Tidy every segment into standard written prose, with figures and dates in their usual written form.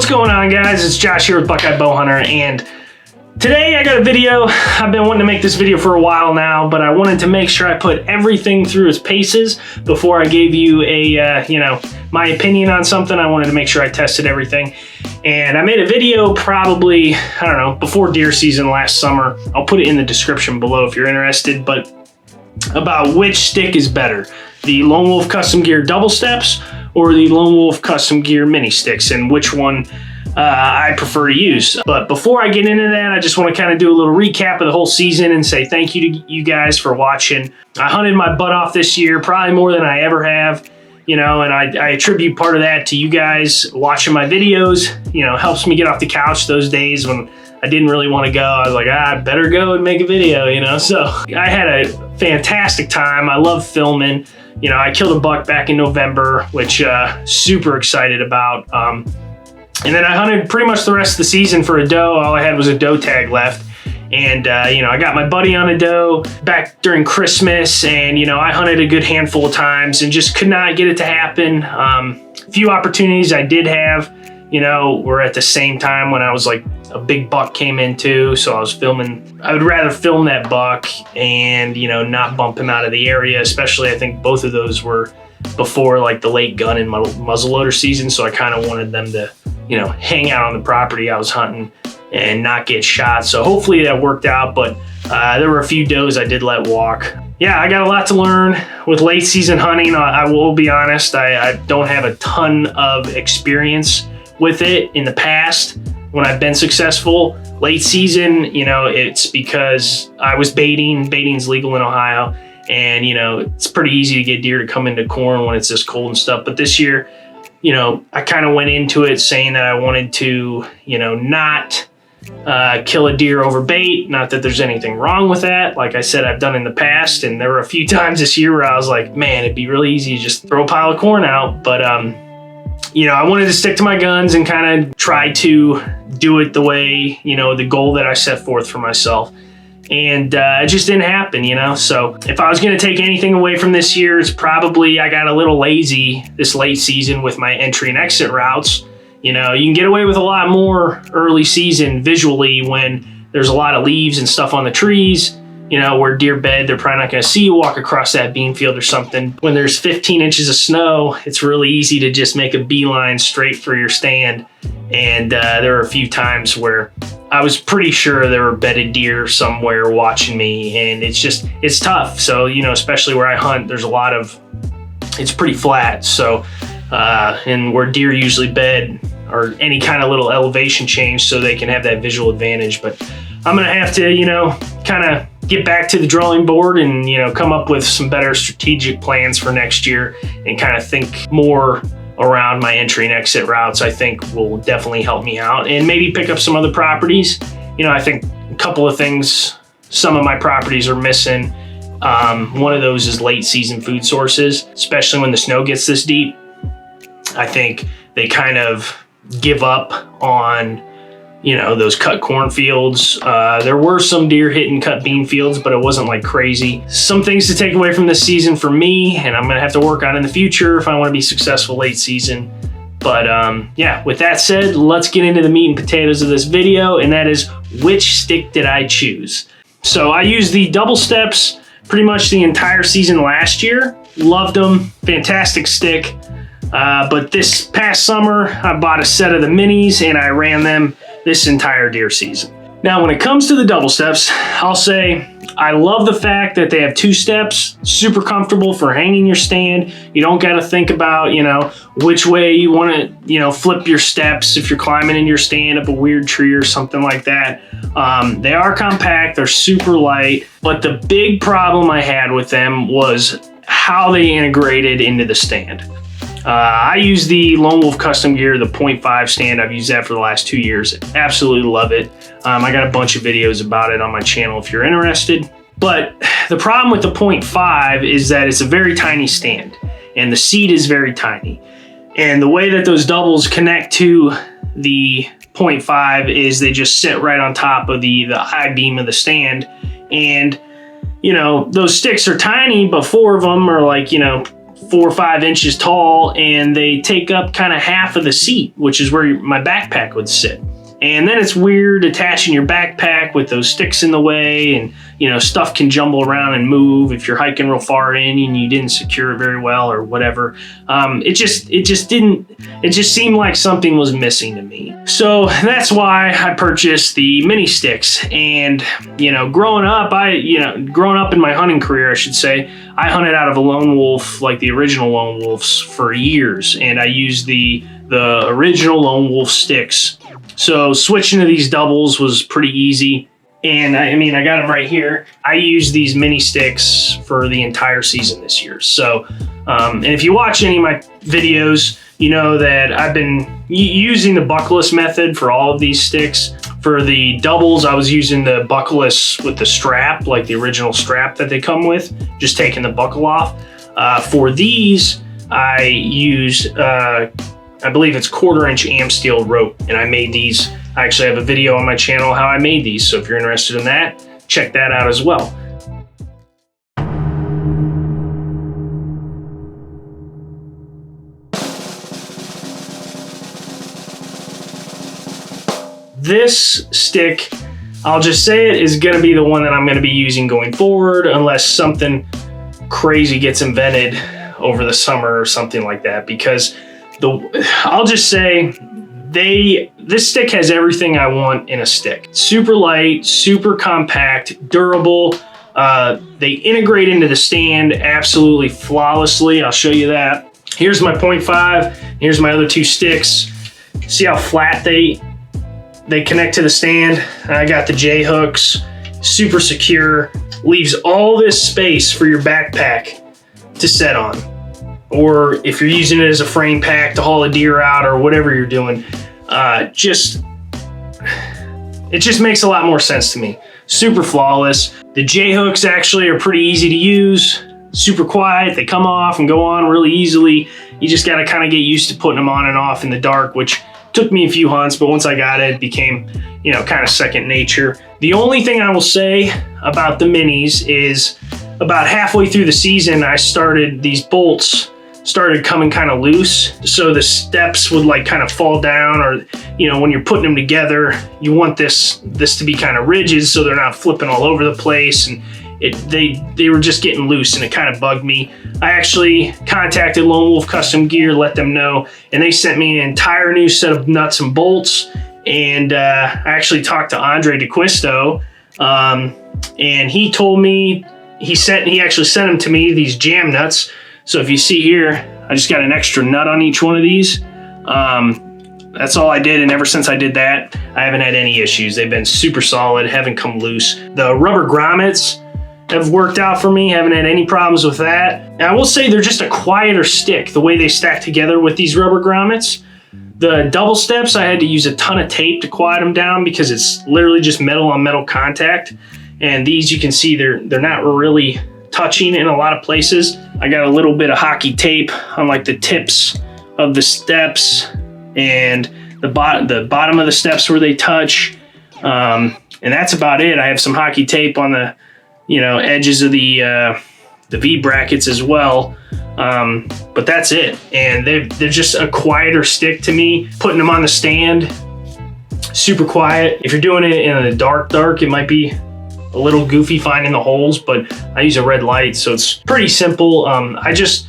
What's going on, guys? It's Josh here with Buckeye Bowhunter, and today I got a video. I've been wanting to make this video for a while now, but I wanted to make sure I put everything through its paces before I gave you a, my opinion on something. I wanted to make sure I tested everything. And I made a video probably, before deer season last summer. I'll put it in the description below if you're interested, but about which stick is better, the Lone Wolf Custom Gear Double Steps or the Lone Wolf Custom Gear Mini Sticks, and which one I prefer to use. But before I get into that, I just want to kind of do a little recap of the whole season and say thank you to you guys for watching. I hunted my butt off this year, probably more than I ever have, and I attribute part of that to you guys watching my videos. Helps me get off the couch those days when I didn't really want to go. I was like, I better go and make a video, So I had a fantastic time. I love filming. I killed a buck back in November, which super excited about. And then I hunted pretty much the rest of the season for a doe. All I had was a doe tag left. And, I got my buddy on a doe back during Christmas, and, I hunted a good handful of times and just could not get it to happen. A few opportunities I did have, were at the same time when I was like a big buck came in too. So I was filming, I would rather film that buck and, not bump him out of the area, especially I think both of those were before like the late gun and muzzleloader season. So I kind of wanted them to, hang out on the property I was hunting and not get shot. So hopefully that worked out, but there were a few does I did let walk. Yeah, I got a lot to learn with late season hunting. I will be honest, I don't have a ton of experience with it in the past when I've been successful. Late season, it's because I was baiting. Baiting's legal in Ohio, and it's pretty easy to get deer to come into corn when it's this cold and stuff. But this year, I kind of went into it saying that I wanted to, not kill a deer over bait. Not that there's anything wrong with that. Like I said, I've done in the past, and there were a few times this year where I was like, man, it'd be really easy to just throw a pile of corn out. But, I wanted to stick to my guns and kind of try to do it the way, the goal that I set forth for myself. And it just didn't happen, So if I was going to take anything away from this year, it's probably I got a little lazy this late season with my entry and exit routes. You can get away with a lot more early season visually when there's a lot of leaves and stuff on the trees, where deer bed, they're probably not going to see you walk across that bean field or something. When there's 15 inches of snow, it's really easy to just make a beeline straight for your stand. And there were a few times where I was pretty sure there were bedded deer somewhere watching me, and it's tough. So, especially where I hunt, there's it's pretty flat. So, and where deer usually bed or any kind of little elevation change so they can have that visual advantage. But I'm going to have to, kind of get back to the drawing board and, come up with some better strategic plans for next year and kind of think more around my entry and exit routes. I think will definitely help me out, and maybe pick up some other properties. I think a couple of things, some of my properties are missing. One of those is late season food sources, especially when the snow gets this deep. I think they kind of give up on, those cut cornfields. There were some deer hitting cut bean fields, but it wasn't like crazy. Some things to take away from this season for me, and I'm going to have to work on in the future if I want to be successful late season. But yeah, with that said, let's get into the meat and potatoes of this video, and that is which stick did I choose? So I used the double steps pretty much the entire season last year. Loved them, fantastic stick. But this past summer, I bought a set of the minis and I ran them this entire deer season. Now, when it comes to the double steps, I'll say I love the fact that they have 2 steps, super comfortable for hanging your stand. You don't got to think about, which way you want to, flip your steps if you're climbing in your stand up a weird tree or something like that. They are compact, they're super light, but the big problem I had with them was how they integrated into the stand. I use the Lone Wolf Custom Gear, the 0.5 stand. I've used that for the last 2 years. Absolutely love it. I got a bunch of videos about it on my channel if you're interested. But the problem with the 0.5 is that it's a very tiny stand, and the seat is very tiny. And the way that those doubles connect to the 0.5 is they just sit right on top of the I-beam of the stand. And, those sticks are tiny, but 4 of them are like, 4 or 5 inches tall, and they take up kind of half of the seat, which is where my backpack would sit. And then it's weird attaching your backpack with those sticks in the way, and stuff can jumble around and move if you're hiking real far in and you didn't secure it very well or whatever. It just seemed like something was missing to me. So that's why I purchased the mini sticks. And growing up in my hunting career, I should say, I hunted out of a lone wolf, like the original lone wolves, for years, and I used the original lone wolf sticks. So switching to these doubles was pretty easy. And I got them right here. I used these mini sticks for the entire season this year. So, and if you watch any of my videos, you know that I've been using the buckleless method for all of these sticks. For the doubles, I was using the buckleless with the strap, like the original strap that they come with, just taking the buckle off. For these, I used, I believe it's 1/4-inch am steel rope, and I made these. I actually have a video on my channel how I made these, so if you're interested in that, check that out as well. This stick, I'll just say it, is going to be the one that I'm going to be using going forward, unless something crazy gets invented over the summer or something like that, because I'll just say this stick has everything I want in a stick. Super light, super compact, durable. They integrate into the stand absolutely flawlessly. I'll show you that. Here's my 0.5. Here's my other 2 sticks. See how flat they connect to the stand? I got the J hooks, super secure. Leaves all this space for your backpack to set on. Or if you're using it as a frame pack to haul a deer out or whatever you're doing, it just makes a lot more sense to me. Super flawless. The J hooks actually are pretty easy to use, super quiet. They come off and go on really easily. You just got to kind of get used to putting them on and off in the dark, which took me a few hunts, but once I got it, it became, kind of second nature. The only thing I will say about the minis is about halfway through the season, I started, these bolts started coming kind of loose, so the steps would like kind of fall down, or when you're putting them together, you want this to be kind of rigid so they're not flipping all over the place, and they were just getting loose, and it kind of bugged me. I actually contacted Lone Wolf Custom Gear, let them know, and they sent me an entire new set of nuts and bolts. And I actually talked to Andre DeQuisto, and he told me he actually sent them to me, these jam nuts. So if you see here, I just got an extra nut on each one of these. That's all I did, and ever since I did that, I haven't had any issues. They've been super solid, haven't come loose. The rubber grommets have worked out for me, haven't had any problems with that. And I will say they're just a quieter stick, the way they stack together with these rubber grommets. The double steps, I had to use a ton of tape to quiet them down because it's literally just metal on metal contact. And these, you can see they're not really touching in a lot of places. I got a little bit of hockey tape on like the tips of the steps and the bottom of the steps where they touch. And that's about it. I have some hockey tape on the edges of the V brackets as well. But that's it. And they're just a quieter stick to me. Putting them on the stand, super quiet. If you're doing it in the dark, it might be a little goofy finding the holes, but I use a red light, so it's pretty simple. I just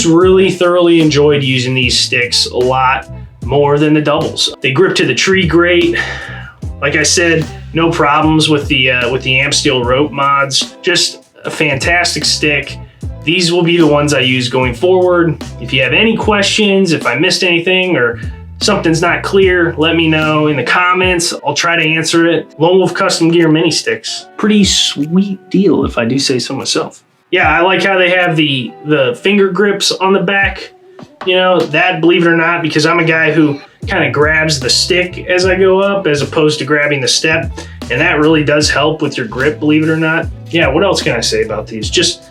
really thoroughly enjoyed using these sticks a lot more than the doubles. They grip to the tree great. Like I said, no problems with the am steel rope mods. Just a fantastic stick. These will be the ones I use going forward. If you have any questions, if I missed anything or something's not clear, let me know in the comments. I'll try to answer it. Lone Wolf Custom Gear mini sticks. Pretty sweet deal, if I do say so myself. Yeah, I like how they have the finger grips on the back. That, believe it or not, because I'm a guy who kind of grabs the stick as I go up as opposed to grabbing the step. And that really does help with your grip, believe it or not. Yeah, what else can I say about these? Just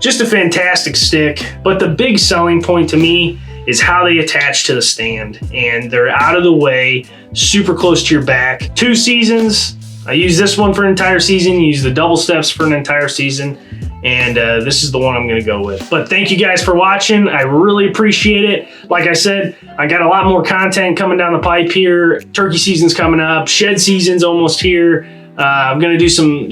a fantastic stick. But the big selling point to me is how they attach to the stand, and they're out of the way, super close to your back. 2 seasons. I use this one for an entire season, use the double steps for an entire season, and this is the one I'm gonna go with. But thank you guys for watching. I really appreciate it. Like I said, I got a lot more content coming down the pipe here. Turkey season's coming up. Shed season's almost here. I'm gonna do some,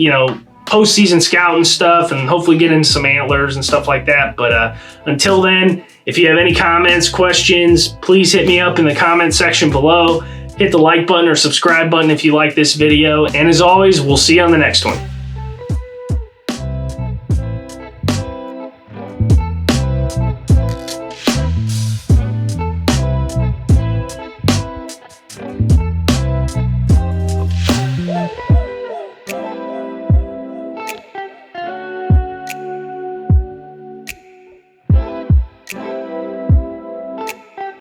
post-season scouting stuff and hopefully get into some antlers and stuff like that. But until then, if you have any comments, questions, please hit me up in the comment section below. Hit the like button or subscribe button if you like this video. And as always, we'll see you on the next one.